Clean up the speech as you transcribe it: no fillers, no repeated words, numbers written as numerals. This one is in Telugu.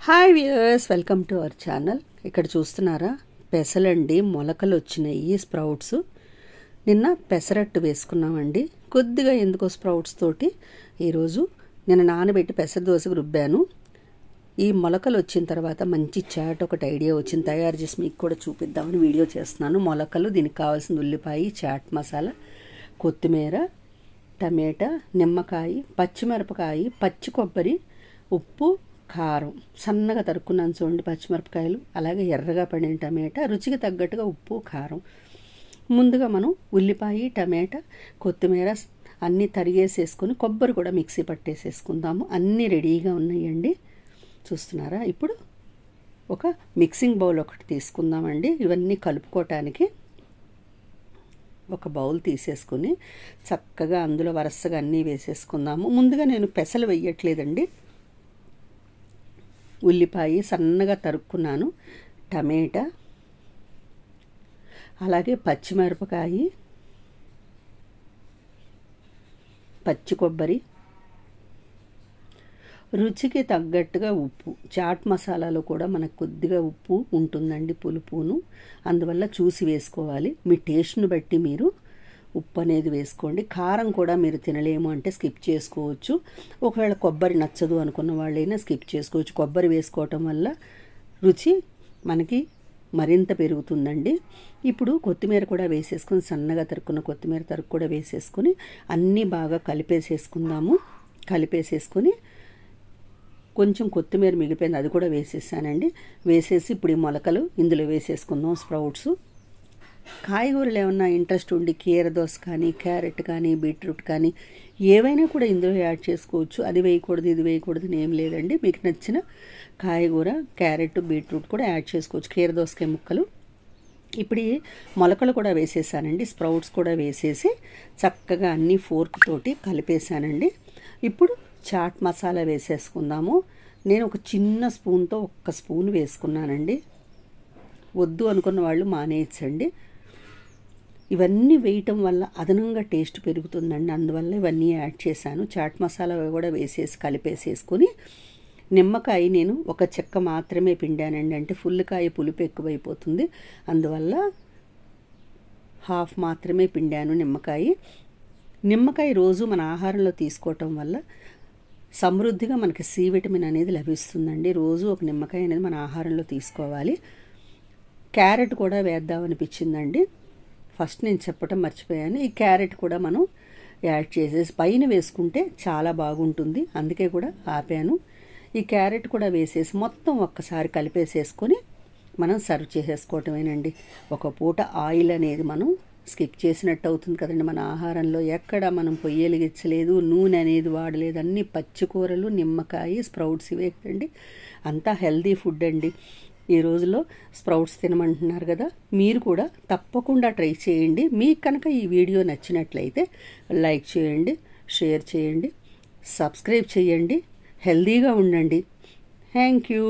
Hi viewers, welcome to our channel. ఇక్కడ చూస్తున్నారా, పెసలండి, మొలకలు వచ్చినాయి, స్ప్రౌట్స్. నిన్న పెసరట్టు వేసుకున్నామండి. కొద్దిగా ఎందుకో స్ప్రౌట్స్ తోటి ఈరోజు నేను నానబెట్టి పెసర దోశకు రుబ్బాను. ఈ మొలకలు వచ్చిన తర్వాత మంచి చాట్ ఒకటి ఐడియా వచ్చింది, తయారు చేసి మీకు కూడా చూపిద్దామని వీడియో చేస్తున్నాను. మొలకలు, దీనికి కావాల్సిన ఉల్లిపాయ, చాట్ మసాలా, కొత్తిమీర, టమాటా, నిమ్మకాయ, పచ్చిమిరపకాయ, పచ్చి కొబ్బరి, ఉప్పు, కారం, సన్నగా తరుక్కున్నాను చూడండి పచ్చిమిరపకాయలు, అలాగే ఎర్రగా పడిన టమాటా, రుచికి తగ్గట్టుగా ఉప్పు, కారం. ముందుగా మనం ఉల్లిపాయ, టమాటా, కొత్తిమీర అన్నీ తరిగేసేసుకొని కొబ్బరి కూడా మిక్సీ పట్టేసేసుకుందాము. అన్నీ రెడీగా ఉన్నాయండి, చూస్తున్నారా. ఇప్పుడు ఒక మిక్సింగ్ బౌల్ ఒకటి తీసుకుందామండి. ఇవన్నీ కలుపుకోవటానికి ఒక బౌల్ తీసేసుకుని చక్కగా అందులో వరుసగా అన్నీ వేసేసుకుందాము. ముందుగా నేను పెసలు వేయట్లేదండి, ఉల్లిపాయ సన్నగా తరుక్కున్నాను, టమాటా, అలాగే పచ్చిమిరపకాయ, పచ్చి కొబ్బరి, రుచికి తగ్గట్టుగా ఉప్పు. చాట్ మసాలాలో కూడా మనకు కొద్దిగా ఉప్పు ఉంటుందండి, పులుపును, అందువల్ల చూసి వేసుకోవాలి. మీ టేస్ట్ని బట్టి మీరు ఉప్పు అనేది వేసుకోండి. కారం కూడా మీరు తినలేము అంటే స్కిప్ చేసుకోవచ్చు. ఒకవేళ కొబ్బరి నచ్చదు అనుకున్న వాళ్ళైనా స్కిప్ చేసుకోవచ్చు. కొబ్బరి వేసుకోవటం వల్ల రుచి మనకి మరింత పెరుగుతుందండి. ఇప్పుడు కొత్తిమీర కూడా వేసేసుకొని, సన్నగా తరుక్కున్న కొత్తిమీర తరుక్కు కూడా వేసేసుకొని అన్నీ బాగా కలిపేసేసుకుందాము. కలిపేసేసుకొని కొంచెం కొత్తిమీర మిగిలిపోయింది, అది కూడా వేసేసానండి. వేసేసి ఇప్పుడు ఈ మొలకలు ఇందులో వేసేసుకుందాం, స్ప్రౌట్స్. కాయగూరలు ఏమన్నా ఇంట్రెస్ట్ ఉండి కీర దోస కానీ, క్యారెట్ కానీ, బీట్రూట్ కానీ ఏవైనా కూడా ఇందులో యాడ్ చేసుకోవచ్చు. అది వేయకూడదు, ఇది వేయకూడదు అని ఏం లేదండి. మీకు నచ్చిన కాయగూర, క్యారెట్, బీట్రూట్ కూడా యాడ్ చేసుకోవచ్చు, కీర దోసకాయ ముక్కలు. ఇప్పుడు ఈ మొలకలు కూడా వేసేసానండి, స్ప్రౌట్స్ కూడా వేసేసి చక్కగా అన్నీ ఫోర్క్ తోటి కలిపేసానండి. ఇప్పుడు చాట్ మసాలా వేసేసుకుందాము. నేను ఒక చిన్న స్పూన్తో ఒక్క స్పూన్ వేసుకున్నానండి, వద్దు అనుకున్న వాళ్ళు మానేయచ్చండి. ఇవన్నీ వేయటం వల్ల అదనంగా టేస్ట్ పెరుగుతుందండి, అందువల్ల ఇవన్నీ యాడ్ చేశాను. చాట్ మసాలా కూడా వేసేసి కలిపేసేసుకొని, నిమ్మకాయ నేను ఒక చెక్క మాత్రమే పిండానండి, అంటే ఫుల్ కాయ పులుపు ఎక్కువైపోతుంది, అందువల్ల హాఫ్ మాత్రమే పిండాను నిమ్మకాయ. నిమ్మకాయ రోజు మన ఆహారంలో తీసుకోవటం వల్ల సమృద్ధిగా మనకి సి విటమిన్ అనేది లభిస్తుందండి. రోజు ఒక నిమ్మకాయ అనేది మన ఆహారంలో తీసుకోవాలి. క్యారెట్ కూడా వేద్దామనిపించిందండి, ఫస్ట్ నేను చెప్పటం మర్చిపోయాను. ఈ క్యారెట్ కూడా మనం యాడ్ చేసేసి పైన వేసుకుంటే చాలా బాగుంటుంది, అందుకే కూడా ఆపాను. ఈ క్యారెట్ కూడా వేసేసి మొత్తం ఒక్కసారి కలిపేసేసుకొని మనం సర్వ్ చేసేసుకోవటమేనండి. ఒక పూట ఆయిల్ అనేది మనం స్కిప్ చేసినట్టు అవుతుంది కదండి. మన ఆహారంలో ఎక్కడ మనం పొయ్యి వెలిగించలేదు, నూనె అనేది వాడలేదు, అన్ని పచ్చికూరలు, నిమ్మకాయ, స్ప్రౌట్స్ ఇవే కదండి. అంతా హెల్దీ ఫుడ్ అండి. ఈ రోజులో స్ప్రౌట్స్ తినమంటున్నారు కదా, మీరు కూడా తప్పకుండా ట్రై చేయండి. మీకు కనుక ఈ వీడియో నచ్చినట్లయితే లైక్ చేయండి, షేర్ చేయండి, సబ్స్క్రైబ్ చేయండి. హెల్దీగా ఉండండి. Thank you.